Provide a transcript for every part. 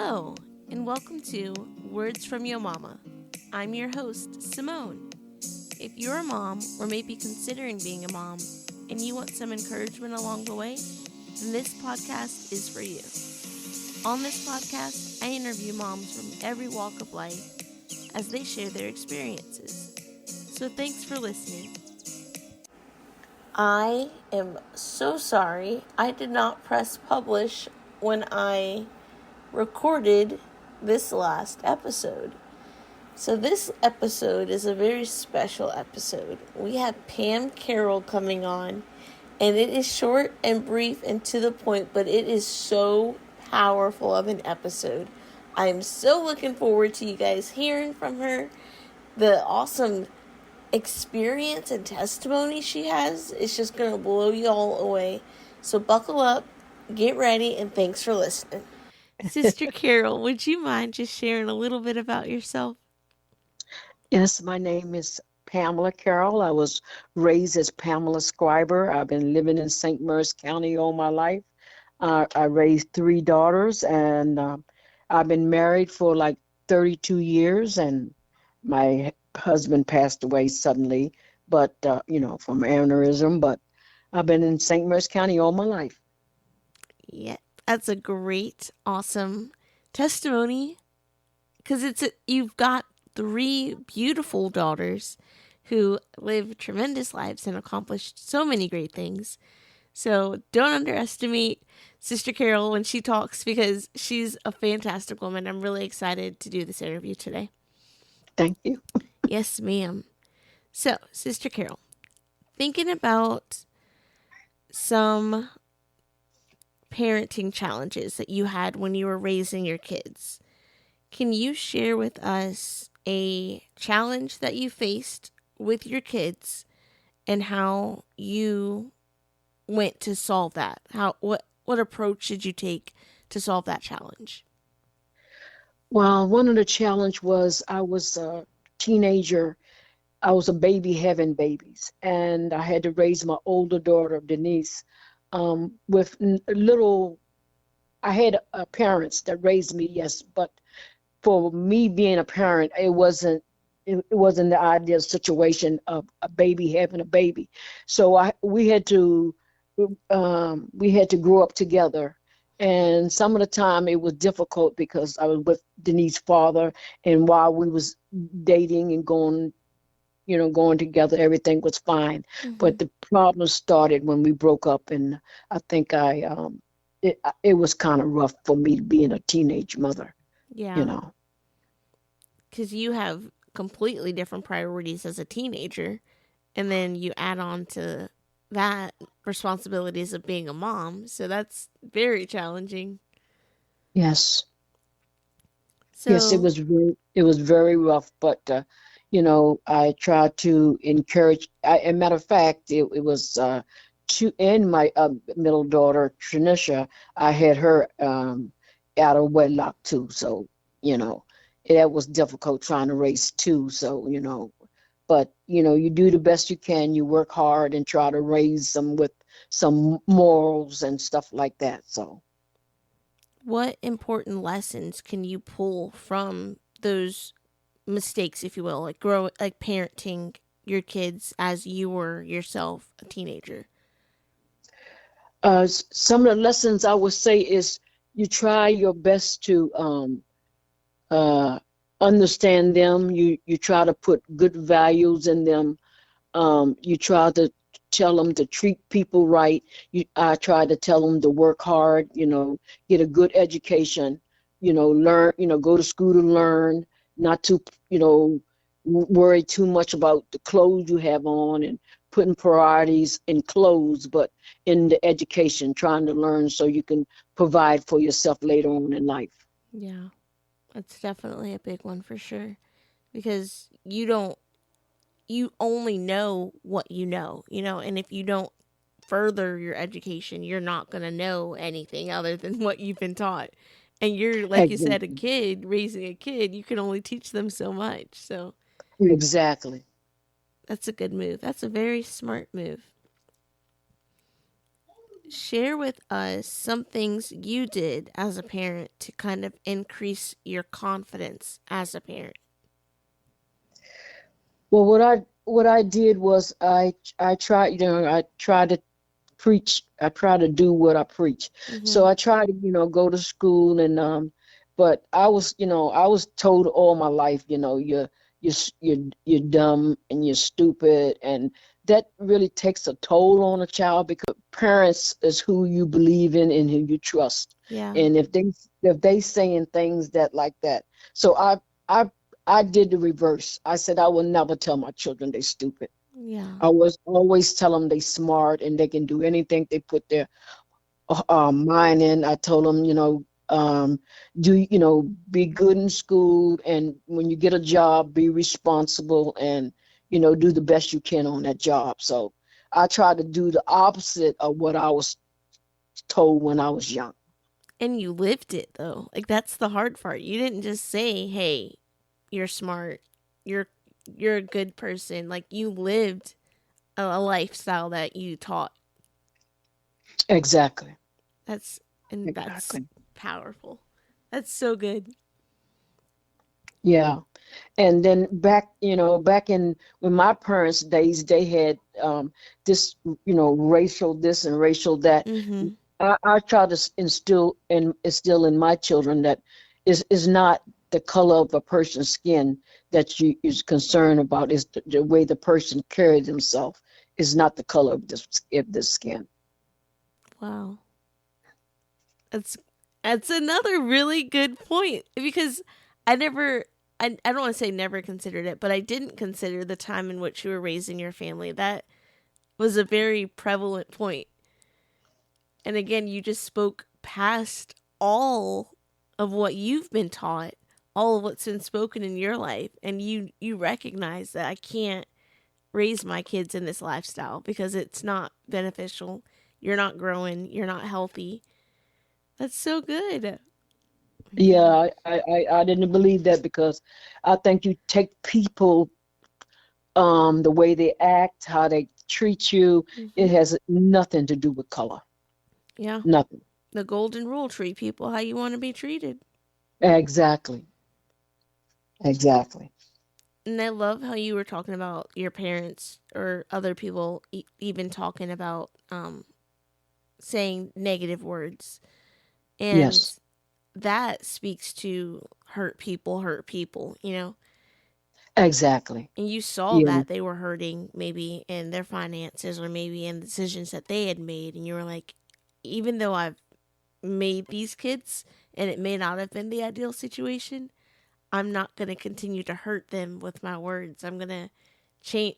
Hello, and welcome to Words from Yo Mama. I'm your host, Simone. If you're a mom or maybe considering being a mom and you want some encouragement along the way, then this podcast is for you. On this podcast, I interview moms from every walk of life as they share their experiences. So thanks for listening. I am so sorry I did not press publish when I recorded this last episode. So this episode is a very special episode. We have Pam Carroll coming on, and it is short and brief and to the point, but it is so powerful of an episode. I'm so looking forward to you guys hearing from her. The awesome experience and testimony she has is just going to blow you all away. So buckle up, get ready, and thanks for listening. Sister Carol, would you mind just sharing a little bit about yourself? Yes, my name is Pamela Carroll. I was raised as Pamela Scriber. I've been living in St. Mary's County all my life. I raised three daughters, and I've been married for like 32 years, and my husband passed away suddenly, but, from aneurysm, but I've been in St. Mary's County all my life. Yeah, that's a great, awesome testimony because you've got three beautiful daughters who live tremendous lives and accomplished so many great things. So don't underestimate Sister Carol when she talks because she's a fantastic woman. I'm really excited to do this interview today. Thank you. Yes, ma'am. So, Sister Carol, thinking about some parenting challenges that you had when you were raising your kids, can you share with us a challenge that you faced with your kids and how you went to solve that? What approach did you take to solve that challenge? Well, one of the challenge was I was a teenager. I was a baby having babies, and I had to raise my older daughter, Denise, with little. I had parents that raised me, yes, but for me being a parent, it wasn't the ideal situation of a baby having a baby. So we had to grow up together. And some of the time it was difficult because I was with Denise's father, and while we was dating and going together, everything was fine. Mm-hmm. But the problem started when we broke up, and I think it was kind of rough for me being a teenage mother, you Yeah, know. because you have completely different priorities as a teenager, and then you add on to that responsibilities of being a mom. So that's very challenging. Yes. Yes, So, it was very rough, but I tried to encourage. As a matter of fact, it was two and my middle daughter Trinisha. I had her out of wedlock too, so you know that was difficult trying to raise two. So but you do the best you can. You work hard and try to raise them with some morals and stuff like that. So. what important lessons can you pull from those mistakes, if you will, like parenting your kids as you were yourself a teenager? Some of the lessons I would say is you try your best to uh, understand them. You try to put good values in them. You try to tell them to treat people right. I try to tell them to work hard. Get a good education. Learn. Go to school to learn. Not to worry too much about the clothes you have on and putting priorities in clothes, but in the education, trying to learn so you can provide for yourself later on in life. Yeah, that's definitely a big one for sure because you only know what you know, and if you don't further your education, you're not going to know anything other than what you've been taught. And you're, like you said, a Exactly. kid, raising a kid, you can only teach them so much. So Exactly. that's a good move. That's a very smart move. Share with us some things you did as a parent to kind of increase your confidence as a parent. Well, what I did was I tried, I tried to preach. I try to do what I preach. So Mm-hmm. I try to, go to school and but I was told all my life, you're dumb and you're stupid, and that really takes a toll on a child because parents is who you believe in and who you trust. Yeah. And if they saying things that like that. So I I did the reverse. I said I will never tell my children they stupid. Yeah. I was always tell them they smart and they can do anything they put their mind in. I told them, be good in school, and when you get a job, be responsible and do the best you can on that job. So I try to do the opposite of what I was told when I was young. And you lived it though. Like that's the hard part. You didn't just say, "Hey, you're smart. You're you're a good person." Like you lived a lifestyle that you taught. Exactly. That's and that's Exactly. powerful. That's so good. Yeah. And then back in when my parents' days, they had this, racial this and racial that. Mhm. I try to instill in my children that is not the color of a person's skin that you is concerned about. Is the way the person carries himself is not the color of the skin. Wow. That's that's another really good point because I never I don't want to say never considered it, but I didn't consider the time in which you were raised in your family. That was a very prevalent point. And again, you just spoke past all of what you've been taught, all of what's been spoken in your life, and you recognize that I can't raise my kids in this lifestyle because it's not beneficial. You're not growing, you're not healthy. That's so good. Oh my goodness. Yeah, I didn't believe that because I think you take people the way they act, how they treat you, it Mhm. has nothing to do with color. Yeah. Nothing. The golden rule, treat people how you want to be treated. Exactly. Exactly. And I love how you were talking about your parents or other people even talking about saying negative words. And Yes. that speaks to hurt people, you know? Exactly. And you saw Yeah. that they were hurting maybe in their finances or maybe in decisions that they had made. And you were like, even though I've made these kids and it may not have been the ideal situation, I'm not going to continue to hurt them with my words. I'm going to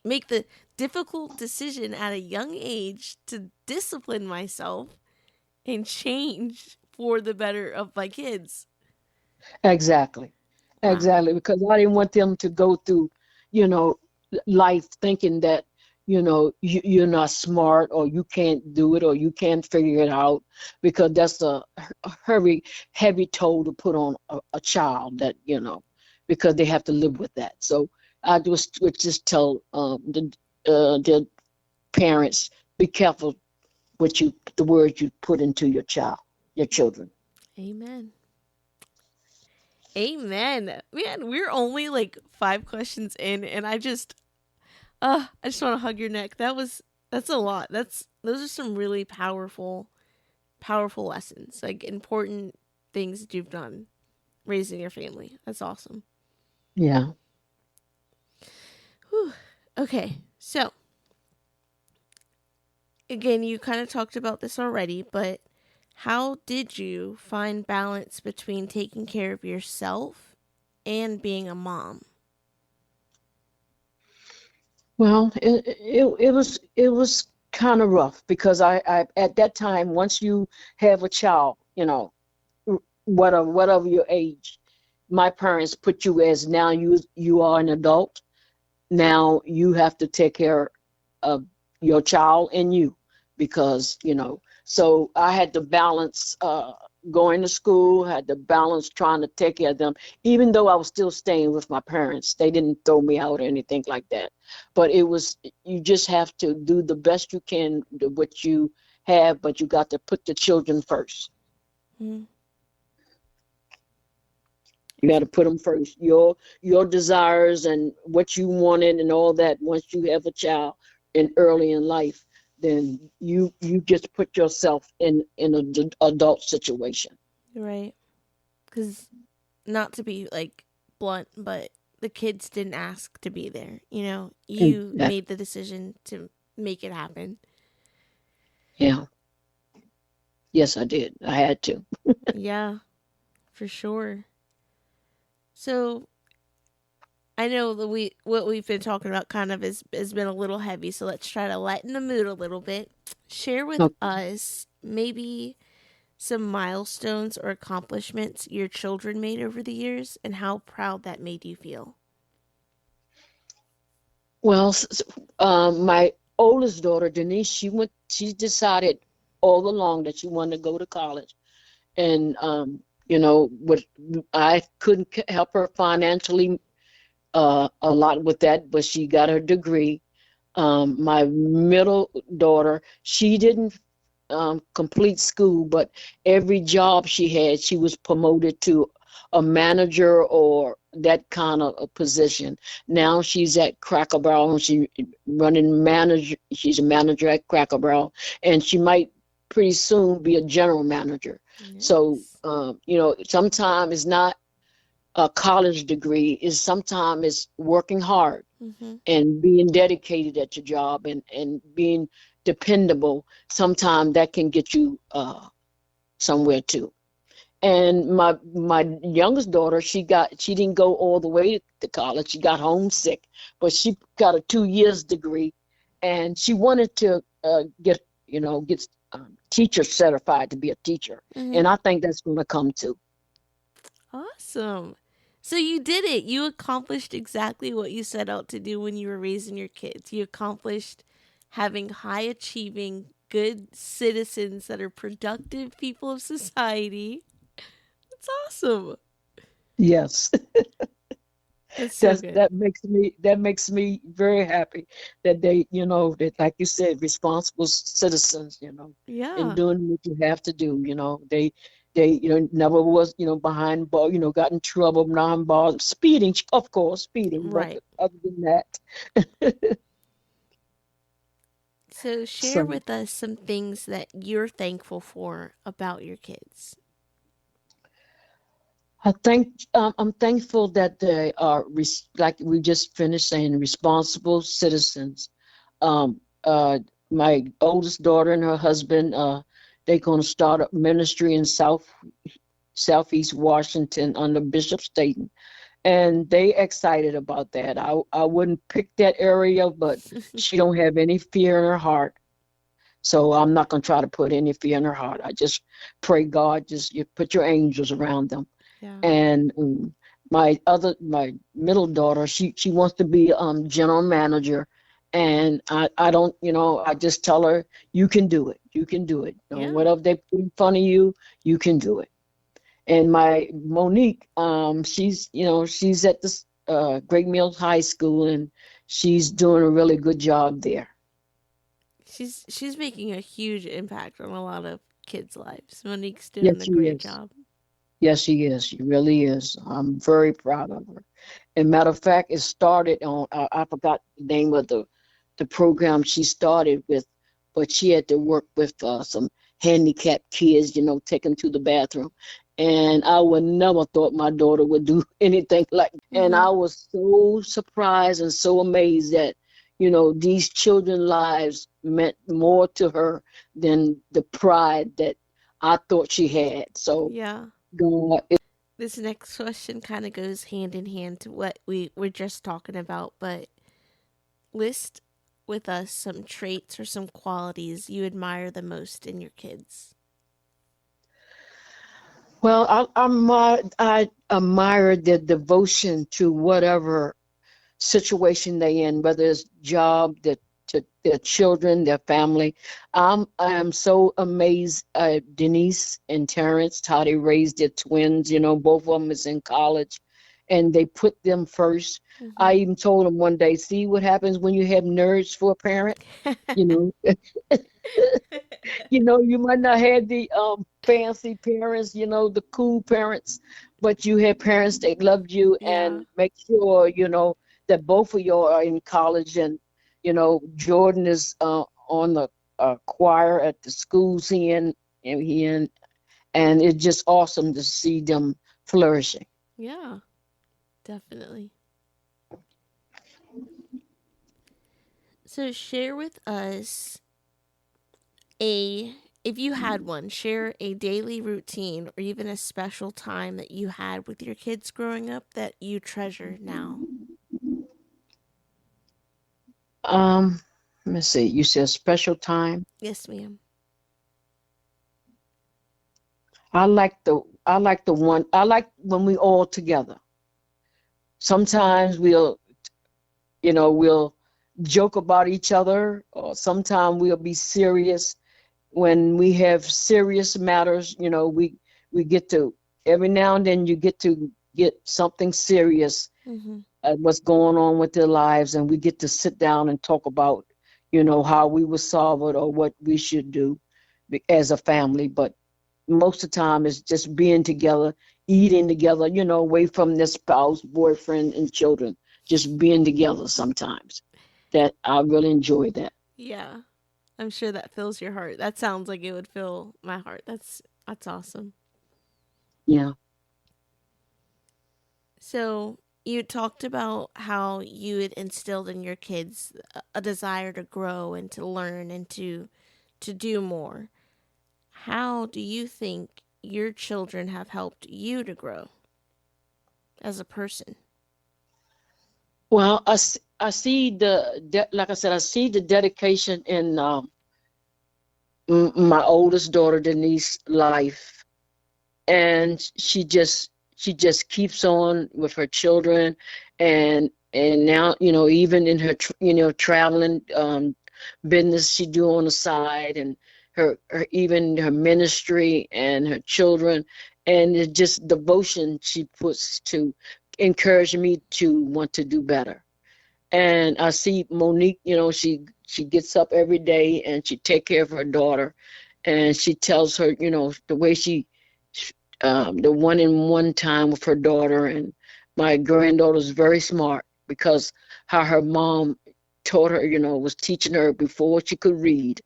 make the difficult decision at a young age to discipline myself and change for the better of my kids. Exactly. Wow. Exactly. Because I didn't want them to go through, you know, life thinking that, you're not smart or you can't do it or you can't figure it out because that's a heavy, heavy toll to put on a child that, because they have to live with that. So I just would just tell the parents, be careful the words you put into your children. Amen. Amen. Man, we're only like 5 questions in and I just want to hug your neck. That's a lot. Those are some really powerful lessons. Like important things that you've done raising your family. That's awesome. Yeah. Whew. Okay. So, again, you kind of talked about this already, but how did you find balance between taking care of yourself and being a mom? Well, it was kind of rough because I at that time once you have a child, whatever your age, my parents put you as now you are an adult. Now you have to take care of your child and you because so I had to balance going to school, had to balance trying to take care of them even though I was still staying with my parents. They didn't throw me out or anything like that, but it was, you just have to do the best you can what you have, but you got to put the children first. Mm-hmm. You got to put them first. Your desires and what you wanted and all that. Once you have a child in early in life, then you just put yourself in an adult situation. Right. Because, not to be like blunt, but the kids didn't ask to be there. You know, And you that, made the decision to make it happen. yeah, yes, I did. I had to. Yeah, for sure. So I know that what we've been talking about kind of has been a little heavy. So let's try to lighten the mood a little bit. Share with Okay. us maybe some milestones or accomplishments your children made over the years and how proud that made you feel. Well, my oldest daughter, Denise, she decided all along that she wanted to go to college. And, what I couldn't help her financially a lot with that, but she got her degree. My middle daughter, she didn't complete school, but every job she had, she was promoted to a manager or that kind of a position. Now she's at Cracker Barrel and she's a manager at Cracker Barrel, and she might pretty soon be a general manager. So, Nice. sometimes it's not a college degree, is sometimes it's working hard Mm-hmm. and being dedicated at your job and being dependable. Sometimes that can get you somewhere too. And my youngest daughter, she didn't go all the way to college. She got homesick, but she got a 2 years degree, and she wanted to get teacher certified to be a teacher. Mm-hmm. And I think that's going to come too. Awesome. So you did it. You accomplished exactly what you set out to do when you were raising your kids. You accomplished having high achieving, good citizens that are productive people of society. That's awesome. Yes. That's so That's good. that makes me very happy that they, that, like you said, responsible citizens, in Yeah. doing what you have to do. They never was, behind bar, got in trouble, non-bar speeding, of course, speeding, but Right. other than that. So share So with us some things that you're thankful for about your kids. I'm thankful that they are like we just finished saying, responsible citizens. My oldest daughter and her husband, they're going to start a ministry in Southeast Washington under Bishop Staten, and they excited about that. I wouldn't pick that area, but she don't have any fear in her heart, so I'm not going to try to put any fear in her heart. I just pray God, just you put your angels around them. Yeah. And my middle daughter, she wants to be general manager, and I don't, I just tell her, you can do it, you can do it, Yeah. whatever they put in front of you, you can do it. And my Monique, she's at this Great Mills High School, and she's doing a really good job there. She's making a huge impact on a lot of kids' lives. Monique's Yes, doing a she great is. job. Yes, she is. She really is. I'm very proud of her. And matter of fact, it started on, I forgot the name of the program she started with, but she had to work with some handicapped kids, take them to the bathroom. And I would never thought my daughter would do anything like. And Mm-hmm. I was so surprised and so amazed that, these children's lives meant more to her than the pride that I thought she had. So Yeah. God, This next question kind of goes hand in hand to what we were just talking about, but list with us some traits or some qualities you admire the most in your kids. well, I admire their devotion to whatever situation they in, whether it's job, to their children, their family. I am so amazed at Denise and Terrence, how they raised their twins. Both of them is in college, and they put them first. I Mm-hmm. even told them one day, see what happens when you have nerds for a parent. You know, You might not have the fancy parents, the cool parents, but you had parents that loved you Yeah. and make sure, that both of you are in college. And, Jordan is on the choir at the schools and it's just awesome to see them flourishing. Yeah, definitely. So share with us a if you had one, share a daily routine or even a special time that you had with your kids growing up that you treasure now. Let me see. You said special time. Yes, ma'am. I like when we all together. Sometimes we'll joke about each other, or sometimes we'll be serious. When we have serious matters, we get to every now and then you get to get something serious Mm-hmm. what's going on with their lives, and we get to sit down and talk about, how we would solve it or what we should do as a family. But most of the time, it's just being together, eating together, away from their spouse, boyfriend, and children, just being together sometimes. That I really enjoy that. Yeah. I'm sure that fills your heart. That sounds like it would fill my heart. That's awesome. Yeah. So, you talked about how you had instilled in your kids a desire to grow and to learn and to do more. How do you think your children have helped you to grow as a person? Well, I see like I said, I see the dedication in my oldest daughter Denise' life, and she just keeps on with her children, and now even in her traveling business she do on the side, and her even her ministry and her children, and it's just devotion she puts to encourage me to want to do better. And I see Monique, she gets up every day and she take care of her daughter, and she tells her, the way the one-on-one time with her daughter. And my granddaughter's very smart because how her mom taught her, was teaching her before she could read,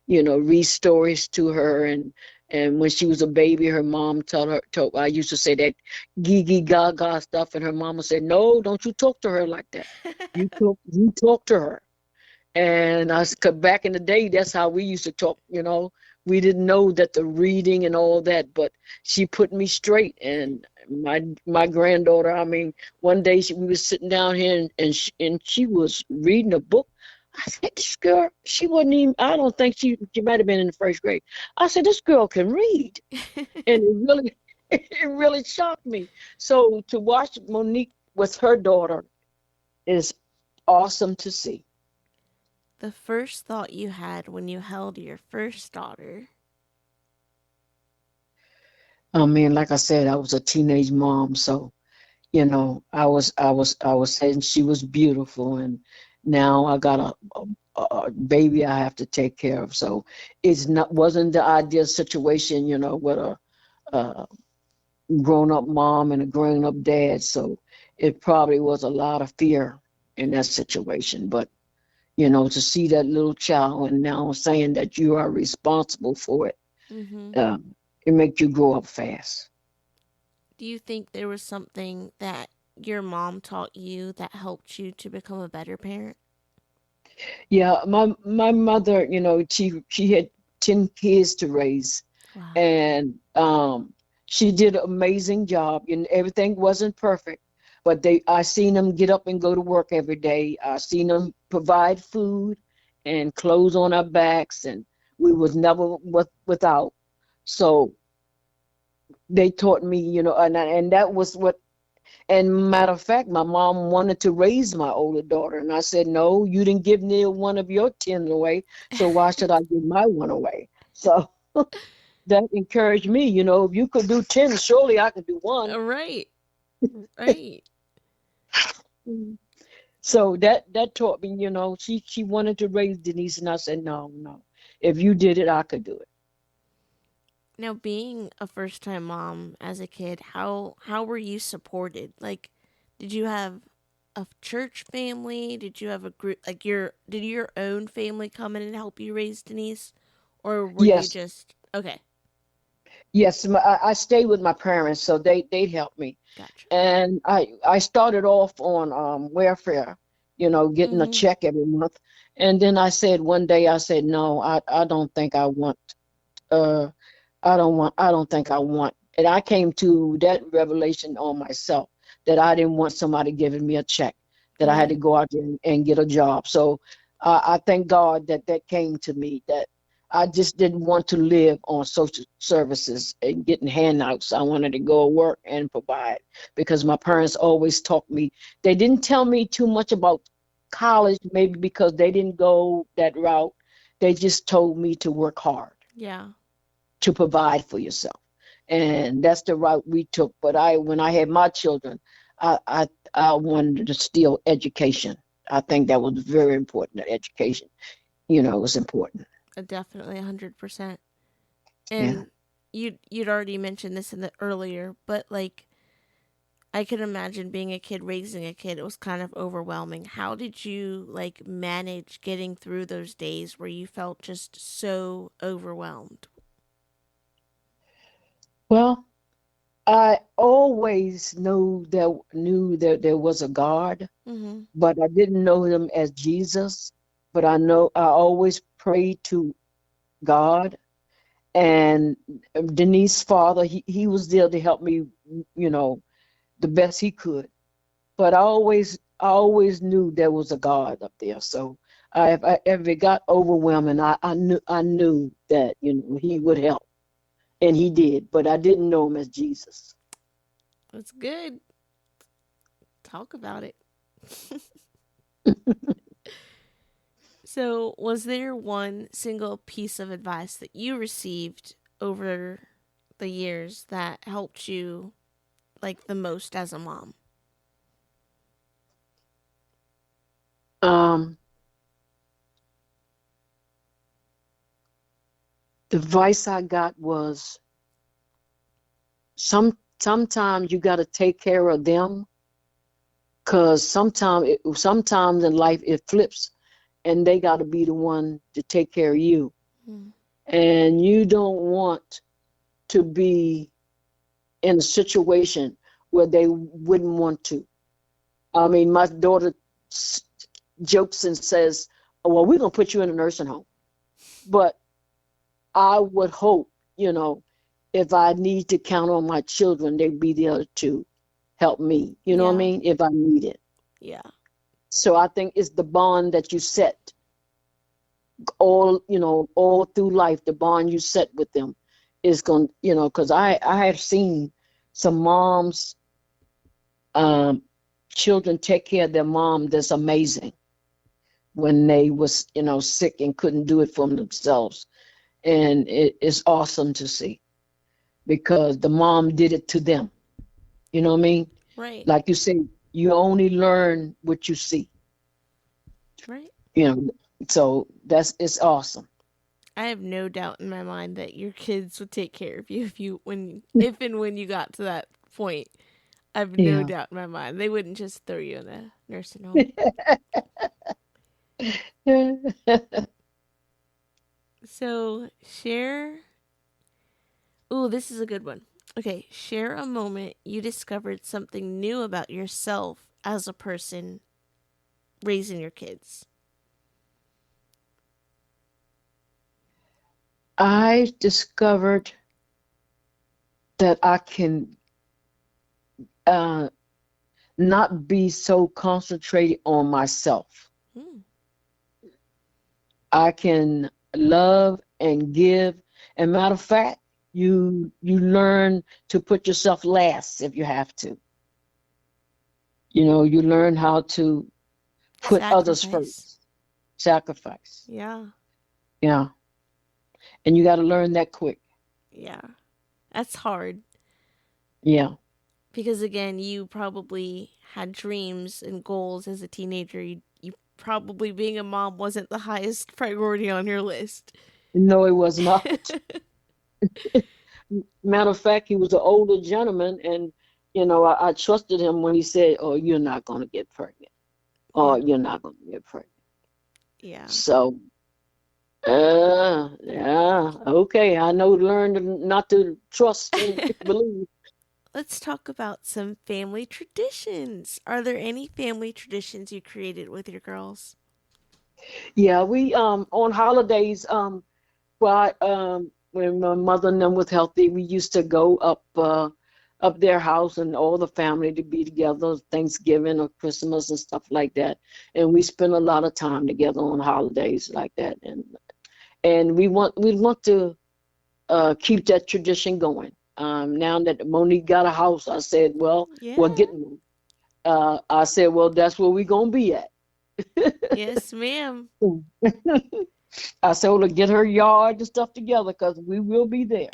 read stories to her. And when she was a baby, her mom I used to say that gee gee gaga stuff, and her mama said, "No, don't you talk to her like that. You talk to her." And cause back in the day, that's how we used to talk, We didn't know that the reading and all that, but she put me straight. And my granddaughter, I mean, one day we was sitting down here, and she was reading a book. I said, this girl, she wasn't even, I don't think she might have been in the first grade. I said, this girl can read. And it really, it really shocked me. So to watch Monique with her daughter is awesome to see. The first thought you had when you held your first daughter. I mean, like I said, I was a teenage mom, so I was saying she was beautiful, and now I got a baby I have to take care of. So it's not wasn't the ideal situation, with a grown up mom and a grown up dad. So it probably was a lot of fear in that situation. But to see that little child and now saying that you are responsible for it, Mm-hmm. it makes you grow up fast. Do you think there was something that your mom taught you that helped you to become a better parent? Yeah, my mother, she had 10 kids to raise, Wow. and she did an amazing job. And everything wasn't perfect, but I seen them get up and go to work every day. I seen them provide food and clothes on our backs, and we was never without. So they taught me, and that was what. And matter of fact, my mom wanted to raise my older daughter, and I said, "No, you didn't give near one of your 10 away, so why should I give my one away?" So that encouraged me. If you could do 10, surely I could do one. Right. Right. Mm. So that taught me. She wanted to raise Denise, and I said, "No, no." if you did it, I could do it. Now, being a first time mom as a kid, how were you supported? Like, did you have a church family? Did you have a group like did your own family come in and help you raise Denise? Or were you Yes, just okay, yes. I stayed with my parents, so they helped me. gotcha. And I started off on welfare, getting a Mm-hmm. check every month. And then I said one day, I said, no, I don't think I want. Uh, I don't think I want. And I came to that revelation on myself that I didn't want somebody giving me a check, that I had to Right. go out there and get a job. So I thank God that that came to me, that I just didn't want to live on social services and getting handouts. I wanted to go work and provide because my parents always taught me. They didn't tell me too much about college, maybe because they didn't go that route. They just told me to work hard, Yeah. to provide for yourself. And that's the route we took. But when I had my children, I, I, I wanted to steal education. I think that was very important. That education, was important. Definitely 100%. Yeah. And you'd already mentioned this in the earlier, but like I could imagine being a kid raising a kid, it was kind of overwhelming. How did you like manage getting through those days where you felt just so overwhelmed? Well, I always knew that there was a God, Mhm. but I didn't know him as Jesus. But I know I always prayed to God. And Denise's father, he was there to help me, you know, the best he could. But I always knew there was a God up there. So if it got overwhelming, I knew that he would help, and he did. But I didn't know him as Jesus. That's good. Talk about it. So, was there one single piece of advice that you received over the years that helped you like the most as a mom? Um, the advice I got was sometimes you got to take care of them, because sometimes in life it flips, and they got to be the one to take care of you, Mm. and you don't want to be in a situation where they wouldn't want to. I mean, my daughter jokes and says, "Oh, well, we're gonna put you in a nursing home," but I would hope, if I need to count on my children, they'd be there to help me. You know what I Yeah. mean? If I need it. Yeah. So I think it's the bond that you set all through life. The bond you set with them is going, because I have seen some moms, um, children take care of their mom. That's amazing when they was, sick and couldn't do it for themselves. And it's awesome to see because the mom did it to them. You know what I mean? Right. Like you say, you only learn what you see, Right. you know. So it's awesome. I have no doubt in my mind that your kids would take care of you if and when you got to that point. I have no Yeah. doubt in my mind. They wouldn't just throw you in a nursing home. So, share. Ooh, this is a good one. Okay, share a moment you discovered something new about yourself as a person raising your kids. I discovered that I can uh, not be so concentrated on myself. Hmm. I can love and give. And matter of fact, you learn to put yourself last if you have to. You learn how to put others Sacrifice. first. Sacrifice. Yeah. Yeah. And you got to learn that quick. Yeah. That's hard Yeah. because again, you probably had dreams and goals as a teenager. You probably being a mom wasn't the highest priority on your list. No, it was not. Matter of fact, he was an older gentleman, and I trusted him when he said, "Oh, you're not going to get pregnant. Oh, Yeah. you're not going to get pregnant." Yeah. So, yeah, okay. I know, learn not to trust and believe. Let's talk about some family traditions. Are there any family traditions you created with your girls? Yeah, we on holidays well, when my mother and them was healthy, we used to go up their house and all the family to be together, Thanksgiving or Christmas and stuff like that. And we spend a lot of time together on holidays like that. And we want to keep that tradition going. Now that Monique got a house, I said, well, Yeah. getting one. I said, well, that's where we gonna be at. Yes, ma'am. I said, well, get her yard and stuff together because we will be there.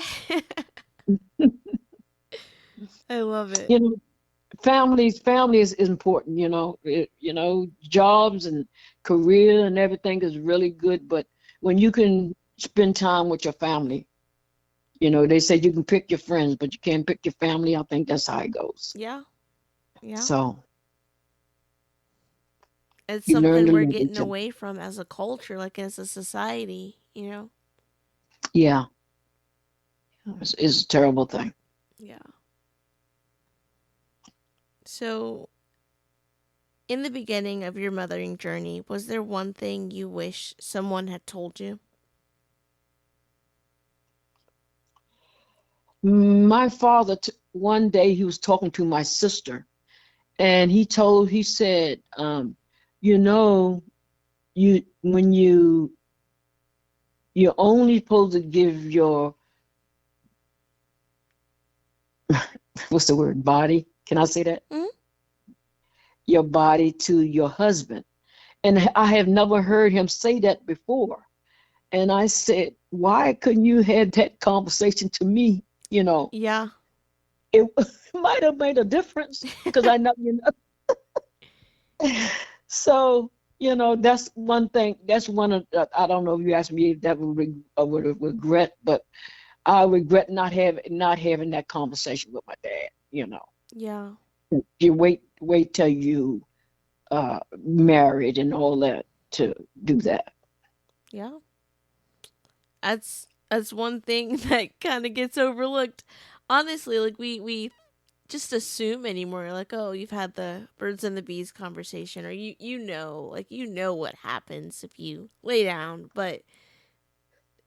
I love it. You know, family is important. Jobs and career and everything is really good, but when you can spend time with your family, they say you can pick your friends, but you can't pick your family. I think that's how it goes. Yeah. Yeah. So It's you learn something to we're love getting each other. away from as a culture, like as a society, you know? Yeah, it's a terrible thing. Yeah. So, in the beginning of your mothering journey, was there one thing you wish someone had told you? My father, one day he was talking to my sister, and he said, you know, you when you're only supposed to give your what's the word, body? Can I say that? Hmm. Your body to your husband. And I have never heard him say that before. And I said, why couldn't you have that conversation to me? Yeah. It might have made a difference because I know, So, that's one thing. That's one of, I don't know if you asked me if that would regret, but I regret not having that conversation with my dad. Yeah. You wait till you married and all that to do that. Yeah. That's one thing that kind of gets overlooked. Honestly, like we just assume anymore like, oh, you've had the birds and the bees conversation, or you know what happens if you lay down, but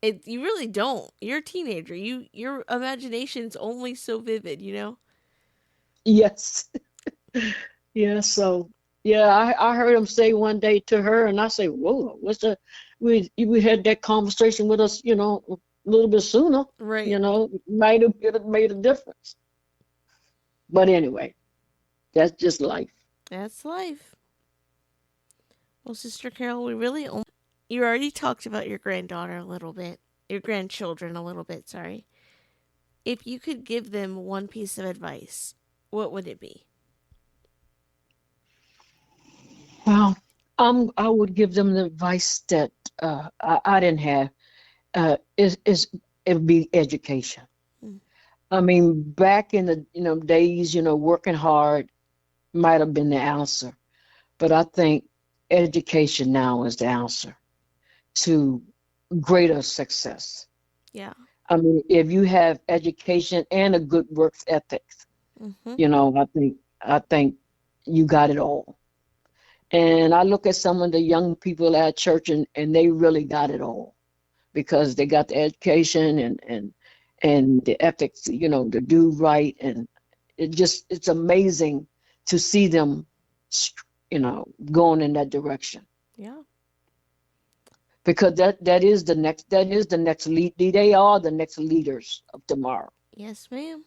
you really don't. You're a teenager. Your imagination's only so vivid, you know? Yes. Yeah, so yeah, I heard him say one day to her, and I say, "Whoa, we had that conversation with us, a little bit sooner, Right. might have made a difference." But anyway, that's just life. That's life. Well, Sister Carol, you already talked about your granddaughter a little bit, your grandchildren a little bit, sorry. If you could give them one piece of advice, what would it be? Well, I would give them the advice that I didn't have. Is it would be education. Mm. I mean, back in the days, working hard might have been the answer, but I think education now is the answer to greater success. Yeah. I mean, if you have education and a good work ethic, Mm-hmm. I think you got it all. And I look at some of the young people at church, and they really got it all because they got the education and the ethics, to do right. And it's amazing to see them, going in that direction. Yeah. Because that is the next lead. They are the next leaders of tomorrow. Yes, ma'am.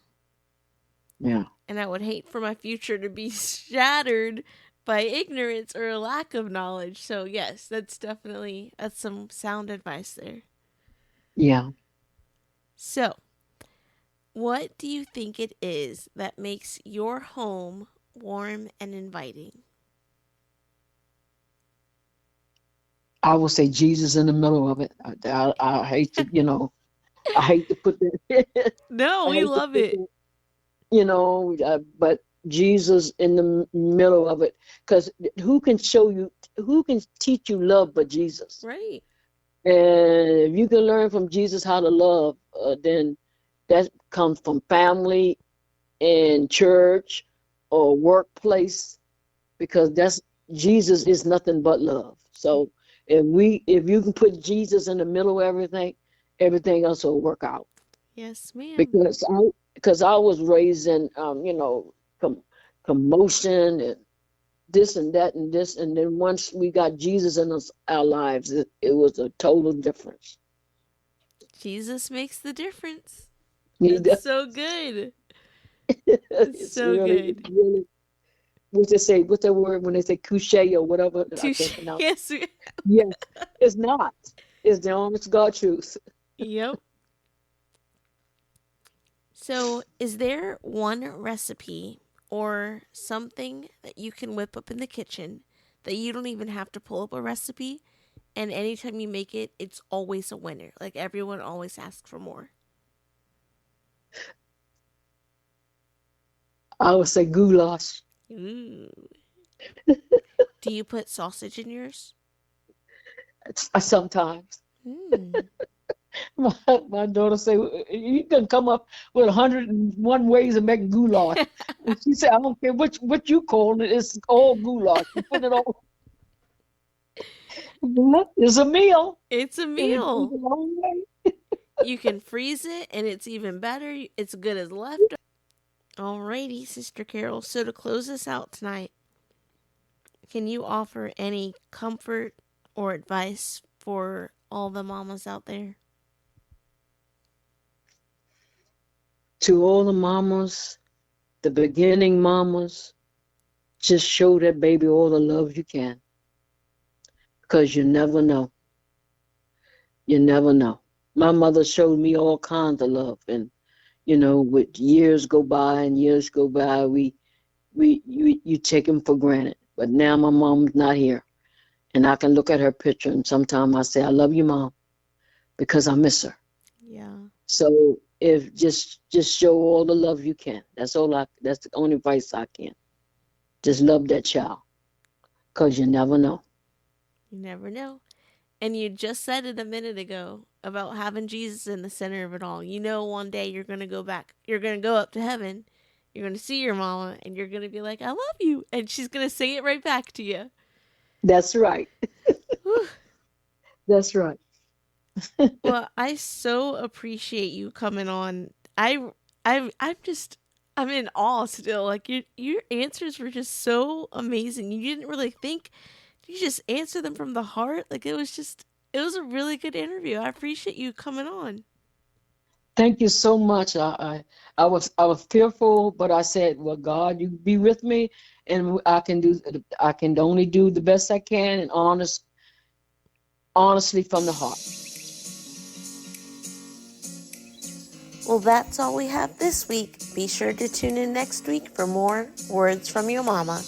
Yeah. And I would hate for my future to be shattered by ignorance or a lack of knowledge. So yes, that's some sound advice there. Yeah. So, what do you think it is that makes your home warm and inviting? I will say Jesus in the middle of it. I hate to, I hate to put that. No, I we hate to love put it. that, but Jesus in the middle of it, because who can teach you love but Jesus? Right. And if you can learn from Jesus how to love, then that comes from family and church or workplace, because that's Jesus is nothing but love. So if you can put Jesus in the middle of everything, everything else will work out. Yes, ma'am. Because I was raised in com- commotion and this and that and this, and then once we got Jesus in our lives, it was a total difference. Jesus makes the difference. You That's know, so good. It's it's so really, good. really. What they say? What's that word when they say couche or whatever? I Touche. can't pronounce it. Yes. Yes, it's not. It's the honest God truth. Yep. So, is there one recipe or something that you can whip up in the kitchen that you don't even have to pull up a recipe? And anytime you make it, it's always a winner. Like everyone always asks for more. I would say goulash. Ooh. Do you put sausage in yours? Sometimes Hmm. my daughter say you can come up with 101 ways of making goulash. And she said, I don't care what you call it. It's all goulash. You put it all. It's a meal, It's a and it goes meal. a long way. You can freeze it and it's even better. It's good as leftover. Alrighty, Sister Carol. So to close us out tonight, can you offer any comfort or advice for all the mamas out there? To all the mamas, the beginning mamas, just show that baby all the love you can, because you never know. You never know. My mother showed me all kinds of love, and with years go by and years go by, you take them for granted. But now my mom's not here, and I can look at her picture, and sometimes I say, "I love you, mom," because I miss her. Yeah. So if just show all the love you can. That's all I. That's the only advice I can. Just love that child, cause you never know. You never know. And you just said it a minute ago about having Jesus in the center of it all. You know, one day you're going to go back, you're going to go up to heaven, you're going to see your mama, and you're going to be like, I love you. And she's going to say it right back to you. That's right. Whew. That's right. Well, I so appreciate you coming on. I'm just, I'm in awe still. Like your answers were just so amazing. You didn't really think, you just answer them from the heart. Like it was a really good interview. I appreciate you coming on. Thank you so much. I was fearful, but I said, "Well, God, you be with me, and I can only do the best I can, and honestly from the heart." Well, that's all we have this week. Be sure to tune in next week for more Words from Your Mama.